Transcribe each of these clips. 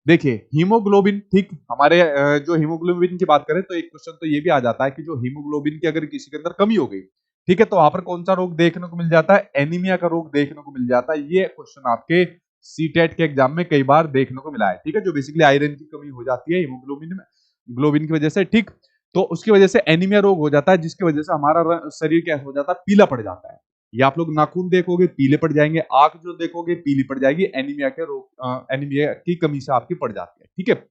देखिए हीमोग्लोबिन, ठीक, हमारे जो हीमोग्लोबिन की बात करें तो एक क्वेश्चन तो ये भी आ जाता है कि जो हीमोग्लोबिन की अगर किसी के अंदर कमी हो गई, ठीक है, तो वहां पर कौन सा रोग देखने को मिल जाता है? एनीमिया का रोग देखने को मिल जाता है। ये क्वेश्चन आपके सीटेट के एग्जाम में कई बार देखने को मिला है, ठीक है, जो बेसिकली आयरन की कमी हो जाती है हीमोग्लोबिन में, ग्लोबिन की वजह से, ठीक, तो उसकी वजह से एनीमिया रोग हो जाता है, जिसकी वजह से हमारा शरीर क्या हो जाता है? पीला पड़ जाता है। ये आप लोग नाखून देखोगे पीले पड़ जाएंगे, आंख जो देखोगे पीली पड़ जाएगी, एनीमिया के रोग, एनीमिया की कमी से आपकी पड़ जाती है, ठीक है।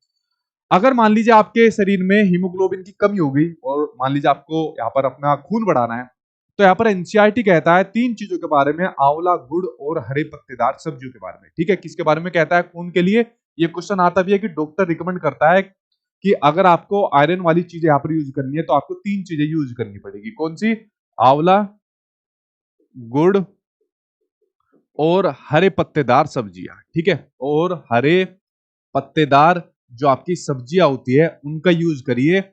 अगर मान लीजिए आपके शरीर में हीमोग्लोबिन की कमी हो गई और मान लीजिए आपको यहाँ पर अपना खून बढ़ाना है, तो यहाँ पर एनसीईआरटी कहता है तीन चीजों के बारे में, आंवला, गुड़ और हरे पत्तेदार सब्जियों के बारे में, ठीक है। किसके बारे में कहता है? खून के लिए। ये क्वेश्चन आता भी है कि डॉक्टर रिकमेंड करता है कि अगर आपको आयरन वाली चीजें यहाँ पर यूज करनी है तो आपको तीन चीजें यूज करनी पड़ेगी। कौन सी? आंवला, गुड़ और हरे पत्तेदार सब्जियां, ठीक है, और हरे पत्तेदार जो आपकी सब्जियां होती है उनका यूज करिए,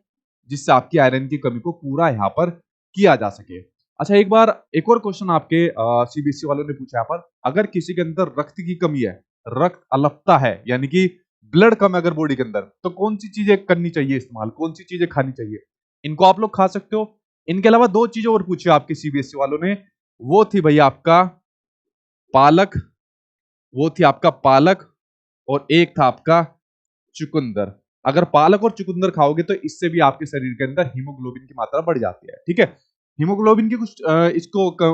जिससे आपकी आयरन की कमी को पूरा यहाँ पर किया जा सके। अच्छा, एक बार एक और क्वेश्चन आपके सीबीएसई वालों ने पूछा यहाँ पर, अगर किसी के अंदर रक्त की कमी है, रक्त अल्पता है, यानी कि ब्लड कम है अगर बॉडी के अंदर, तो कौन सी चीजें करनी चाहिए इस्तेमाल, कौन सी चीजें खानी चाहिए? इनको आप लोग खा सकते हो। इनके अलावा दो चीजें और पूछी आपके सीबीएसई वालों ने, वो थी भैया आपका पालक, वो थी आपका पालक, और एक था आपका चुकंदर। अगर पालक और चुकंदर खाओगे तो इससे भी आपके शरीर के अंदर हीमोग्लोबिन की मात्रा बढ़ जाती है, ठीक है। हीमोग्लोबिन की कुछ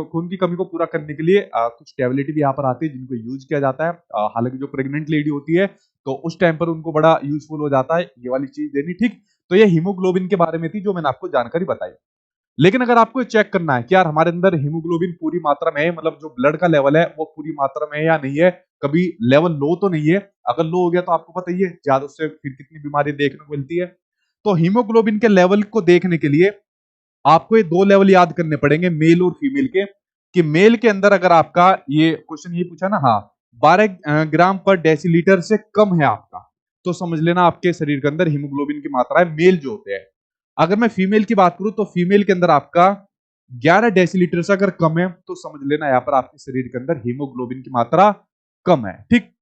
खून की कमी को पूरा करने के लिए कुछ टैबलेट भी यहाँ पर आती है जिनको यूज किया जाता है। हालांकि जो प्रेग्नेंट लेडी होती है तो उस टाइम पर उनको बड़ा यूजफुल हो जाता है ये वाली चीज देनी, ठीक। तो ये हीमोग्लोबिन के बारे में थी जो मैंने आपको जानकारी बताई। लेकिन अगर आपको चेक करना है कि यार हमारे अंदर हीमोग्लोबिन पूरी मात्रा में है, मतलब जो ब्लड का लेवल है वो पूरी मात्रा में है या नहीं है, कभी लेवल लो तो नहीं है, अगर लो हो गया तो आपको पता ही है ज्यादा उससे फिर कितनी बीमारी देखने को मिलती है। तो हीमोग्लोबिन के लेवल को देखने के लिए आपको ये दो लेवल याद करने पड़ेंगे, मेल और फीमेल के। कि मेल के अंदर अगर आपका, ये क्वेश्चन ये पूछा ना, हाँ, 12 ग्राम पर डेसीलीटर से कम है आपका, तो समझ लेना आपके शरीर के अंदर हीमोग्लोबिन की मात्रा है, मेल जो होते हैं। अगर मैं फीमेल की बात करूं तो फीमेल के अंदर आपका 11 डेसीलीटर से अगर कम है तो समझ लेना यहाँ पर आपके शरीर के अंदर हीमोग्लोबिन की मात्रा कम है, ठीक।